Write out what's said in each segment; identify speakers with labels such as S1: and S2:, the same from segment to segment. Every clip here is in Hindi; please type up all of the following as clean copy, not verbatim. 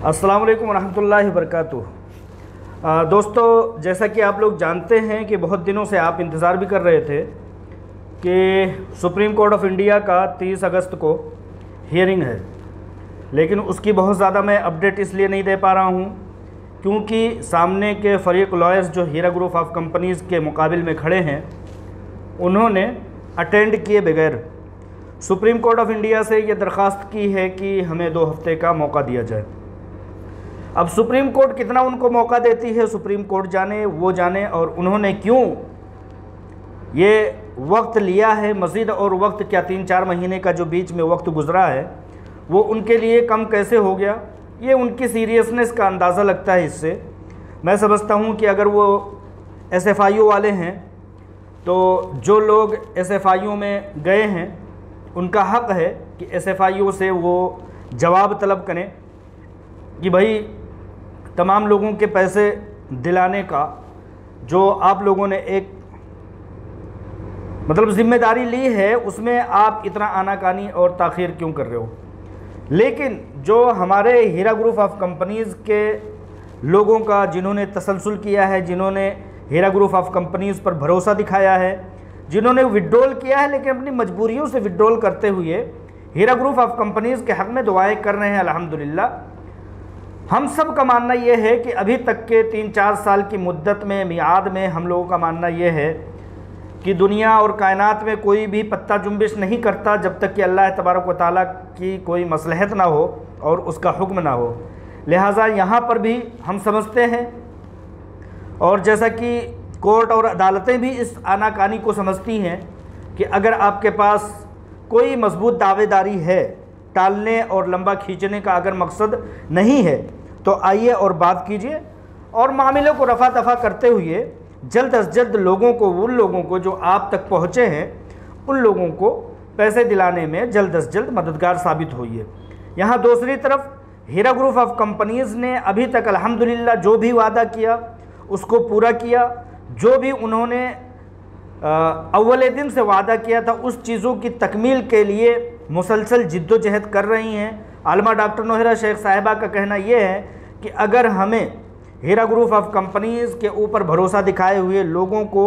S1: अस्सलाम वालेकुम रहमतुल्लाहि वबरकातुह। दोस्तों, जैसा कि आप लोग जानते हैं कि बहुत दिनों से आप इंतज़ार भी कर रहे थे कि सुप्रीम कोर्ट ऑफ इंडिया का 30 अगस्त को हियरिंग है, लेकिन उसकी बहुत ज़्यादा मैं अपडेट इसलिए नहीं दे पा रहा हूँ क्योंकि सामने के फरीक लॉयर्स जो हीरा ग्रुप ऑफ कंपनीज़ के मुकाबिल में खड़े हैं, उन्होंने अटेंड किए बगैर सुप्रीम कोर्ट ऑफ इंडिया से ये दरख्वास्त की है कि हमें 2 हफ्ते का मौका दिया जाए। अब सुप्रीम कोर्ट कितना उनको मौका देती है, सुप्रीम कोर्ट जाने, वो जाने, और उन्होंने क्यों ये वक्त लिया है मज़ीद, और वक्त क्या 3-4 महीने का जो बीच में वक्त गुज़रा है वो उनके लिए कम कैसे हो गया, ये उनकी सीरियसनेस का अंदाज़ा लगता है। इससे मैं समझता हूँ कि अगर वो SFIO वाले हैं तो जो लोग SFIO में गए हैं उनका हक़ है कि SFIO से वो जवाब तलब करें कि भाई तमाम लोगों के पैसे दिलाने का जो आप लोगों ने एक ज़िम्मेदारी ली है, उसमें आप इतना आनाकानी और ताख़ीर क्यों कर रहे हो। लेकिन जो हमारे हीरा ग्रुप ऑफ कंपनीज़ के लोगों का, जिन्होंने तसलसल किया है, जिन्होंने हीरा ग्रुप ऑफ कंपनीज़ पर भरोसा दिखाया है, जिन्होंने विड्रॉल किया है लेकिन अपनी मजबूरियों से विड्रॉल करते हुए हीरा ग्रुप ऑफ कंपनीज़ के हक़ में दुआएं कर रहे हैं, अल्हम्दुलिल्लाह। हम सब का मानना यह है कि अभी तक के 3-4 साल की मुद्दत में, मियाद में, हम लोगों का मानना यह है कि दुनिया और कायनात में कोई भी पत्ता जुम्बिश नहीं करता जब तक कि अल्लाह तबारक व तआला की कोई मसलहत ना हो और उसका हुक्म ना हो। लिहाजा यहाँ पर भी हम समझते हैं, और जैसा कि कोर्ट और अदालतें भी इस आनाकानी को समझती हैं कि अगर आपके पास कोई मजबूत दावेदारी है, टालने और लंबा खींचने का अगर मकसद नहीं है, तो आइए और बात कीजिए, और मामले को रफ़ा दफ़ा करते हुए जल्द अज जल्द लोगों को, उन लोगों को जो आप तक पहुँचे हैं, उन लोगों को पैसे दिलाने में जल्द अज जल्द मददगार साबित होइए। यहाँ दूसरी तरफ हीरा ग्रुप ऑफ कंपनीज़ ने अभी तक अल्हम्दुलिल्लाह जो भी वादा किया उसको पूरा किया। जो भी उन्होंने अव्वल दिन से वादा किया था उस चीज़ों की तकमील के लिए मुसलसल जिद्दोजहद कर रही हैं। आलमा डॉक्टर नौहरा शेख साहिबा का कहना यह है कि अगर हमें हीरा ग्रुप ऑफ कंपनीज़ के ऊपर भरोसा दिखाए हुए लोगों को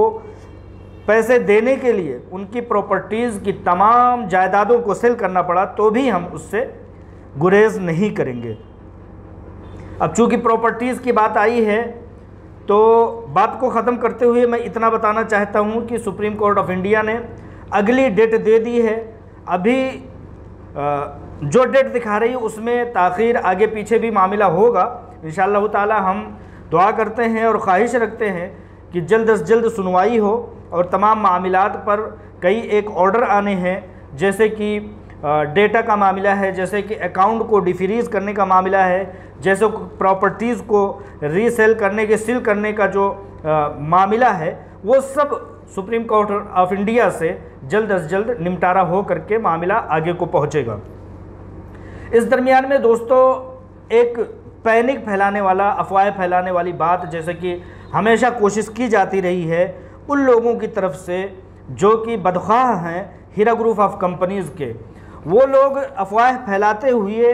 S1: पैसे देने के लिए उनकी प्रॉपर्टीज़ की तमाम जायदादों को सेल करना पड़ा तो भी हम उससे गुरेज नहीं करेंगे। अब चूँकि प्रॉपर्टीज़ की बात आई है तो बात को ख़त्म करते हुए मैं इतना बताना चाहता हूँ कि सुप्रीम कोर्ट ऑफ इंडिया ने अगली डेट दे दी है। अभी जो डेट दिखा रही है उसमें ताख़ीर आगे पीछे भी मामला होगा। इंशाअल्लाह ताला हम दुआ करते हैं और ख्वाहिश रखते हैं कि जल्द से जल्द सुनवाई हो और तमाम मामलात पर कई एक ऑर्डर आने हैं, जैसे कि डेटा का मामला है, जैसे कि अकाउंट को डिफ्रीज़ करने का मामला है, जैसे प्रॉपर्टीज़ को रीसेल करने के, सील करने का जो मामला है, वो सब सुप्रीम कोर्ट ऑफ इंडिया से जल्द अज जल्द निपटारा हो करके मामला आगे को पहुंचेगा। इस दरमियान में दोस्तों एक पैनिक फैलाने वाला, अफवाह फैलाने वाली बात जैसे कि हमेशा कोशिश की जाती रही है उन लोगों की तरफ से जो कि बदख्वाह हैं हीरा ग्रुप ऑफ कंपनीज़ के, वो लोग अफवाह फैलाते हुए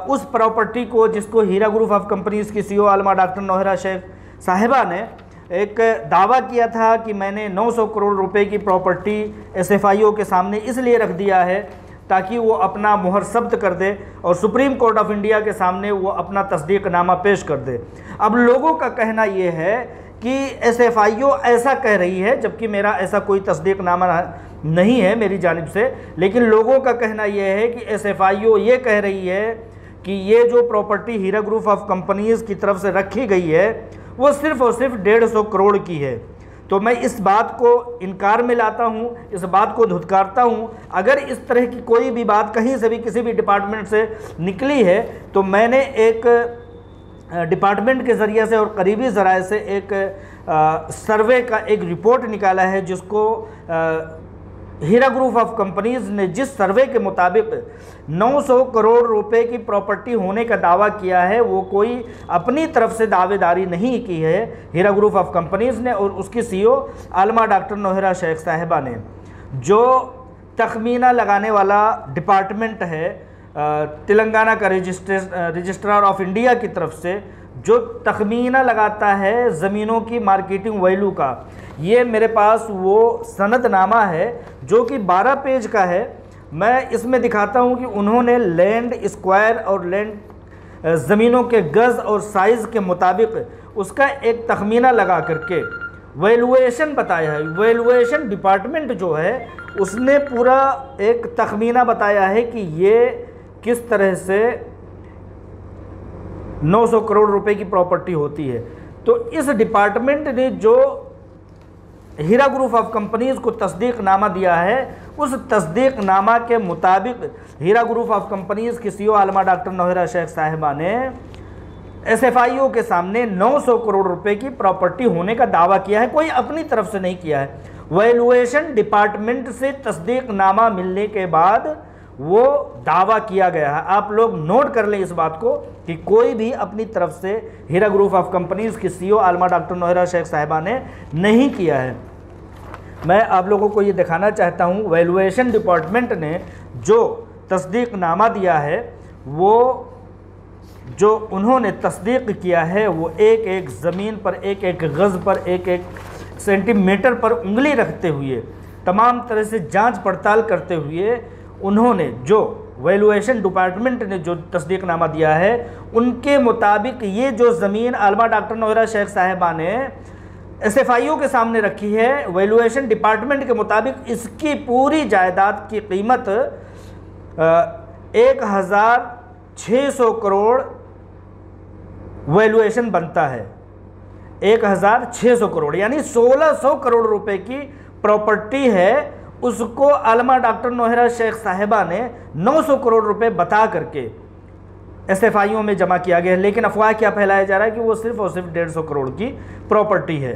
S1: उस प्रॉपर्टी को, जिसको हीरा ग्रुप ऑफ कंपनीज़ की CEO आलमा डॉक्टर नौहरा शेख साहिबा ने एक दावा किया था कि मैंने 900 करोड़ रुपए की प्रॉपर्टी SFIO के सामने इसलिए रख दिया है ताकि वो अपना मुहर सब्त कर दे और सुप्रीम कोर्ट ऑफ इंडिया के सामने वो अपना तस्दीकनामा पेश कर दे। अब लोगों का कहना ये है कि SFIO ऐसा कह रही है, जबकि मेरा ऐसा कोई तस्दीकनामा नहीं है मेरी जानिब से, लेकिन लोगों का कहना यह है कि SFIO ये कह रही है कि ये जो property Hira group of companies की तरफ से रखी गई है वो सिर्फ़ और सिर्फ 150 करोड़ की है। तो मैं इस बात को इनकार में लाता हूँ, इस बात को धुतकारता हूँ। अगर इस तरह की कोई भी बात कहीं से भी किसी भी डिपार्टमेंट से निकली है तो मैंने एक डिपार्टमेंट के ज़रिए से और करीबी ज़राए से एक सर्वे का एक रिपोर्ट निकाला है, जिसको हीरा ग्रुप ऑफ कंपनीज़ ने जिस सर्वे के मुताबिक 900 करोड़ रुपए की प्रॉपर्टी होने का दावा किया है, वो कोई अपनी तरफ से दावेदारी नहीं की है हीरा ग्रुप ऑफ कंपनीज़ ने और उसकी CEO आलमा डॉक्टर नौहरा शेख साहिबा ने। जो तखमीना लगाने वाला डिपार्टमेंट है तेलंगाना का रजिस्ट्रार ऑफ इंडिया की तरफ से जो तखमीना लगाता है ज़मीनों की मार्केटिंग वैल्यू का, ये मेरे पास वो सनदनामा है जो कि 12 पेज का है। मैं इसमें दिखाता हूँ कि उन्होंने लैंड स्क्वायर और लैंड ज़मीनों के गज़ और साइज़ के मुताबिक उसका एक तखमीना लगा करके वैल्यूएशन बताया है। वैल्यूएशन डिपार्टमेंट जो है उसने पूरा एक तखमीना बताया है कि ये किस तरह से 900 करोड़ रुपए की प्रॉपर्टी होती है। तो इस डिपार्टमेंट ने जो हीरा ग्रुप ऑफ कंपनीज को तस्दीकनामा दिया है, उस तस्दीकनामा के मुताबिक हीरा ग्रुप ऑफ कंपनीज की सीईओ आलमा डॉक्टर नौहरा शेख साहिबा ने एसएफआईओ के सामने 900 करोड़ रुपए की प्रॉपर्टी होने का दावा किया है। कोई अपनी तरफ से नहीं किया है। वैल्यूएशन डिपार्टमेंट से तस्दीकनामा मिलने के बाद वो दावा किया गया है। आप लोग नोट कर लें इस बात को कि कोई भी अपनी तरफ से हीरा ग्रुप ऑफ कंपनीज की सीईओ आलमा डॉक्टर नौहरा शेख साहिबा ने नहीं किया है। मैं आप लोगों को ये दिखाना चाहता हूँ, वैल्यूएशन डिपार्टमेंट ने जो तस्दीकनामा दिया है, वो जो उन्होंने तस्दीक किया है, वो एक एक ज़मीन पर, एक एक गज़ पर, एक एक सेंटीमीटर पर उंगली रखते हुए, तमाम तरह से जांच पड़ताल करते हुए उन्होंने जो वैल्यूएशन डिपार्टमेंट ने जो तस्दीकनामा दिया है, उनके मुताबिक ये जो ज़मीन आलमा डॉक्टर नौहरा शेख साहिबा ने एसएफआईओ के सामने रखी है, वैल्यूएशन डिपार्टमेंट के मुताबिक इसकी पूरी जायदाद की कीमत 1600 करोड़ वैल्यूएशन बनता है। 1600 करोड़ यानी 1600 करोड़ रुपए की प्रॉपर्टी है। उसको आलमा डॉक्टर नौहरा शेख साहिबा ने 900 करोड़ रुपए बता करके एसएफआईओ में जमा किया गया है। लेकिन अफवाह क्या फैलाया जा रहा है कि वो सिर्फ और सिर्फ 150 करोड़ की प्रॉपर्टी है।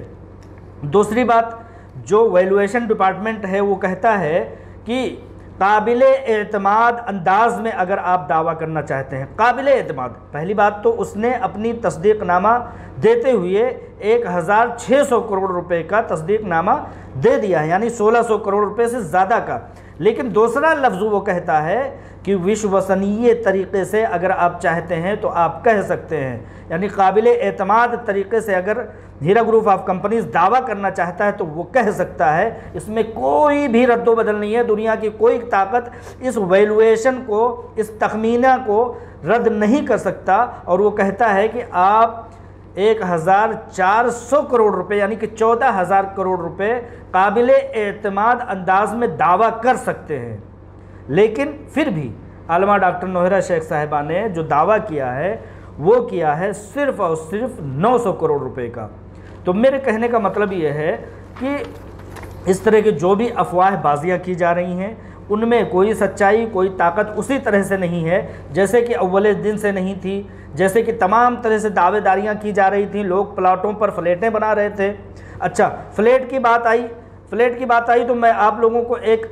S1: दूसरी बात, जो वैल्यूएशन डिपार्टमेंट है वो कहता है कि काबिले एतमाद अंदाज में अगर आप दावा करना चाहते हैं, काबिले एतमाद, पहली बात तो उसने अपनी तस्दीकनामा देते हुए 1600 करोड़ रुपए का तस्दीकनामा दे दिया है, यानी 1600 करोड़ रुपए से ज़्यादा का। लेकिन दूसरा लफ्ज़ वो कहता है कि विश्वसनीय तरीक़े से अगर आप चाहते हैं तो आप कह सकते हैं, यानी काबिल एतमाद तरीक़े से अगर हीरा ग्रुप ऑफ कंपनीज दावा करना चाहता है तो वो कह सकता है। इसमें कोई भी रद्दोबदल नहीं है। दुनिया की कोई ताकत इस वैल्यूएशन को, इस तखमीना को रद्द नहीं कर सकता। और वो कहता है कि आप 1400 करोड़ रुपए यानी कि 14,000 करोड़ रुपए काबिल एतमाद अंदाज में दावा कर सकते हैं। लेकिन फिर भी आलमा डॉक्टर नौहरा शेख साहिबा ने जो दावा किया है वो किया है सिर्फ और सिर्फ 900 करोड़ रुपए का। तो मेरे कहने का मतलब ये है कि इस तरह की जो भी अफवाह बाजियाँ की जा रही हैं उनमें कोई सच्चाई, कोई ताकत उसी तरह से नहीं है जैसे कि अव्वल दिन से नहीं थी। जैसे कि तमाम तरह से दावेदारियाँ की जा रही थी, लोग प्लाटों पर फ्लैटें बना रहे थे। अच्छा, फ्लैट की बात आई तो मैं आप लोगों को एक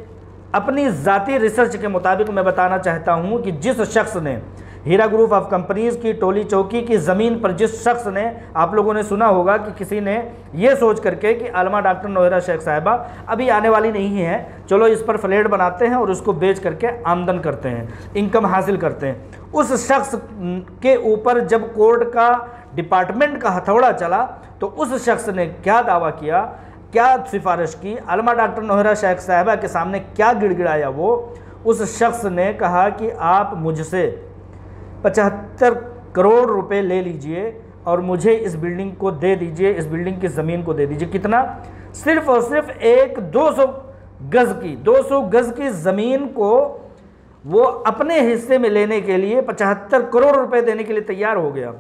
S1: अपनी ज़ाती रिसर्च के मुताबिक मैं बताना चाहता हूँ कि जिस शख्स ने हीरा ग्रुप ऑफ कंपनीज़ की टोली चौकी की ज़मीन पर, जिस शख्स ने, आप लोगों ने सुना होगा कि किसी ने ये सोच करके कि आलमा डॉक्टर नौहरा शेख साहिबा अभी आने वाली नहीं है, चलो इस पर फ्लैट बनाते हैं और उसको बेच करके आमदन करते हैं, इनकम हासिल करते हैं। उस शख्स के ऊपर जब कोर्ट का डिपार्टमेंट का हथौड़ा चला तो उस शख्स ने क्या दावा किया, क्या सिफारिश की, आलमा डॉक्टर नौहरा शेख साहिबा के सामने क्या गिड़गिड़ाया, वो उस शख्स ने कहा कि आप मुझसे 75 करोड़ रुपए ले लीजिए और मुझे इस बिल्डिंग को दे दीजिए, इस बिल्डिंग की ज़मीन को दे दीजिए। कितना? सिर्फ और सिर्फ 200 गज़ की ज़मीन को वो अपने हिस्से में लेने के लिए 75 करोड़ रुपए देने के लिए तैयार हो गया।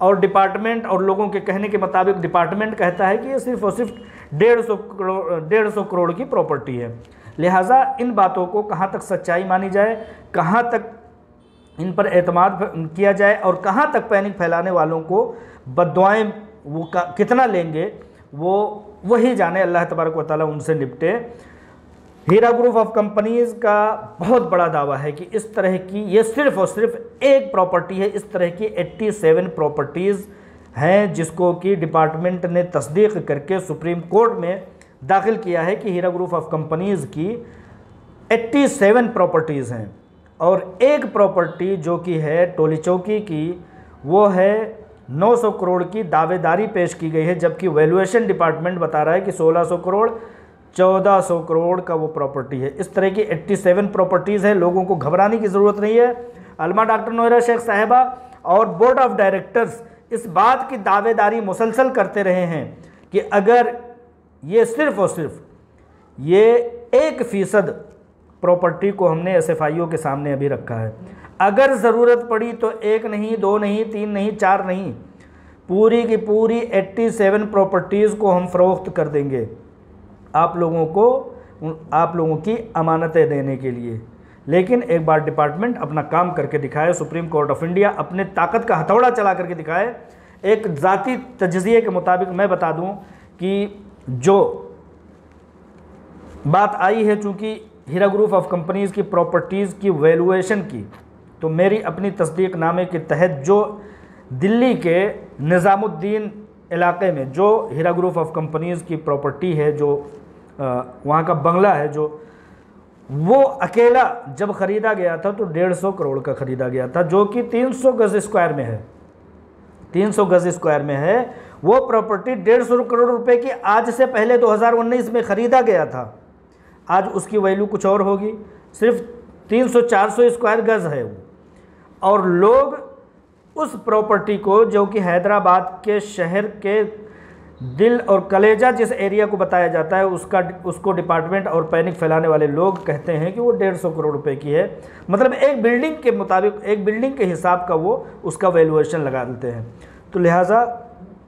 S1: और डिपार्टमेंट और लोगों के कहने के मुताबिक डिपार्टमेंट कहता है कि ये सिर्फ और सिर्फ 150 करोड़ की प्रॉपर्टी है। लिहाजा इन बातों को कहाँ तक सच्चाई मानी जाए, कहाँ तक इन पर एतमाद किया जाए और कहाँ तक पैनिक फैलाने वालों को बद्दुआएं वो कितना लेंगे, वो वही जाने। अल्लाह तबारक व तआला उनसे निपटे। हीरा ग्रुप ऑफ कंपनीज़ का बहुत बड़ा दावा है कि इस तरह की ये सिर्फ और सिर्फ एक प्रॉपर्टी है। इस तरह की 87 प्रॉपर्टीज़ हैं जिसको कि डिपार्टमेंट ने तस्दीक करके सुप्रीम कोर्ट में दाखिल किया है कि हीरा ग्रुप ऑफ कंपनीज़ की 87 प्रॉपर्टीज़ हैं। और एक प्रॉपर्टी जो कि है टोली चौकी की वो है 900 करोड़ की दावेदारी पेश की गई है, जबकि वैल्यूएशन डिपार्टमेंट बता रहा है कि 1600 करोड़ 1400 करोड़ का वो प्रॉपर्टी है। इस तरह की 87 प्रॉपर्टीज़ है। लोगों को घबराने की ज़रूरत नहीं है। अलमा डॉक्टर नोएरा शेख साहिबा और बोर्ड ऑफ डायरेक्टर्स इस बात की दावेदारी मुसलसल करते रहे हैं कि अगर ये सिर्फ़ और सिर्फ ये 1% प्रॉपर्टी को हमने SFIO के सामने अभी रखा है, अगर ज़रूरत पड़ी तो 1 नहीं, 2 नहीं, 3 नहीं, 4 नहीं, पूरी की पूरी 87 प्रॉपर्टीज़ को हम फ़रोख्त कर देंगे आप लोगों की अमानतें देने के लिए। लेकिन एक बार डिपार्टमेंट अपना काम करके दिखाए, सुप्रीम कोर्ट ऑफ इंडिया अपने ताकत का हथौड़ा चला करके दिखाए। एक ज़ाती तजज़िये के मुताबिक मैं बता दूं कि जो बात आई है, चूँकि हीरा ग्रुप ऑफ कंपनीज़ की प्रॉपर्टीज़ की वैल्यूएशन की, तो मेरी अपनी तस्दीक नामे के तहत जो दिल्ली के निज़ामुद्दीन इलाके में जो हीरा ग्रुप ऑफ कंपनीज़ की प्रॉपर्टी है, जो वहाँ का बंगला है, जो वो अकेला जब ख़रीदा गया था तो 150 करोड़ का ख़रीदा गया था, जो कि 300 गज़ स्क्वायर में है। 300 गज़ स्क्वायर में है वो प्रॉपर्टी। 150 करोड़ रुपए की आज से पहले 2019 में ख़रीदा गया था। आज उसकी वैल्यू कुछ और होगी। सिर्फ 300-400 स्क्वायर गज़ है वो, और लोग उस प्रॉपर्टी को, जो कि हैदराबाद के शहर के दिल और कलेजा जिस एरिया को बताया जाता है, उसको डिपार्टमेंट और पैनिक फैलाने वाले लोग कहते हैं कि वो 150 करोड़ रुपए की है। मतलब एक बिल्डिंग के मुताबिक, एक बिल्डिंग के हिसाब का वो उसका वैल्यूएशन लगा देते हैं। तो लिहाजा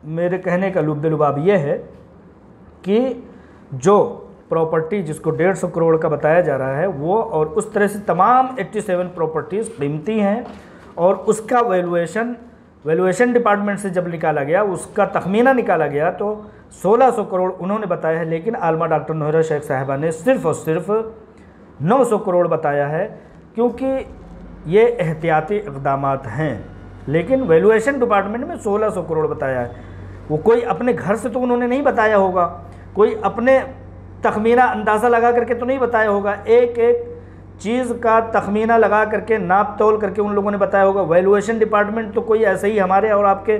S1: मेरे कहने का लुब्ब ये है कि जो प्रॉपर्टी जिसको 150 करोड़ का बताया जा रहा है वो, और उस तरह से तमाम 87 प्रॉपर्टीज़ कीमती हैं, और उसका वैल्यूएशन डिपार्टमेंट से जब निकाला गया, उसका तखमीना निकाला गया तो 1600 करोड़ उन्होंने बताया है। लेकिन आलमा डॉक्टर नोएरा शेख साहिबा ने सिर्फ़ और सिर्फ 900 करोड़ बताया है, क्योंकि ये एहतियाती इक़दामात हैं। लेकिन वैल्यूएशन डिपार्टमेंट में 1600 करोड़ बताया है। वो कोई अपने घर से तो उन्होंने नहीं बताया होगा, कोई अपने तखमीना अंदाज़ा लगा करके तो नहीं बताया होगा। एक एक चीज़ का तखमीना लगा करके, नाप तोल करके उन लोगों ने बताया होगा। वैल्यूएशन डिपार्टमेंट तो कोई ऐसे ही हमारे और आपके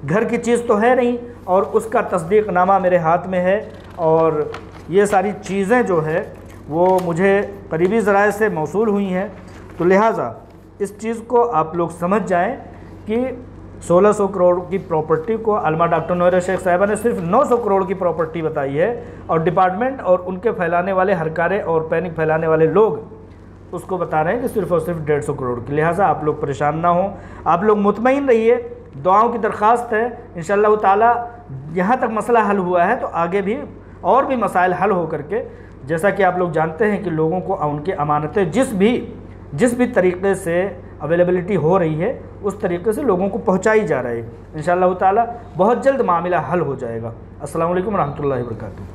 S1: घर की चीज़ तो है नहीं, और उसका तस्दीकनामा मेरे हाथ में है। और ये सारी चीज़ें जो है वो मुझे करीबी ज़राए से मौसूल हुई हैं। तो लिहाजा इस चीज़ को आप लोग समझ जाएं कि 1600 करोड़ की प्रॉपर्टी को अलमा डॉक्टर नोएरा शेख साहिबा ने सिर्फ 900 करोड़ की प्रॉपर्टी बताई है, और डिपार्टमेंट और उनके फैलाने वाले हरकारे और पैनिक फैलाने वाले लोग उसको बता रहे हैं कि सिर्फ और सिर्फ 150 करोड़ की। लिहाजा आप लोग परेशान ना हो, आप लोग मुतमईन रहिए। दुआओं की दरख्वास्त है, इंशाअल्लाह ताला यहाँ तक मसला हल हुआ है तो आगे भी और भी मसाइल हल हो करके, जैसा कि आप लोग जानते हैं कि लोगों को उनकी अमानतें जिस भी तरीक़े से अवेलेबिलिटी हो रही है उस तरीके से लोगों को पहुँचाई जा रही है। इंशाअल्लाह ताला बहुत जल्द मामला हल हो जाएगा। अस्सलामु अलैकुम रहमतुल्लाहि व बरकातुहू।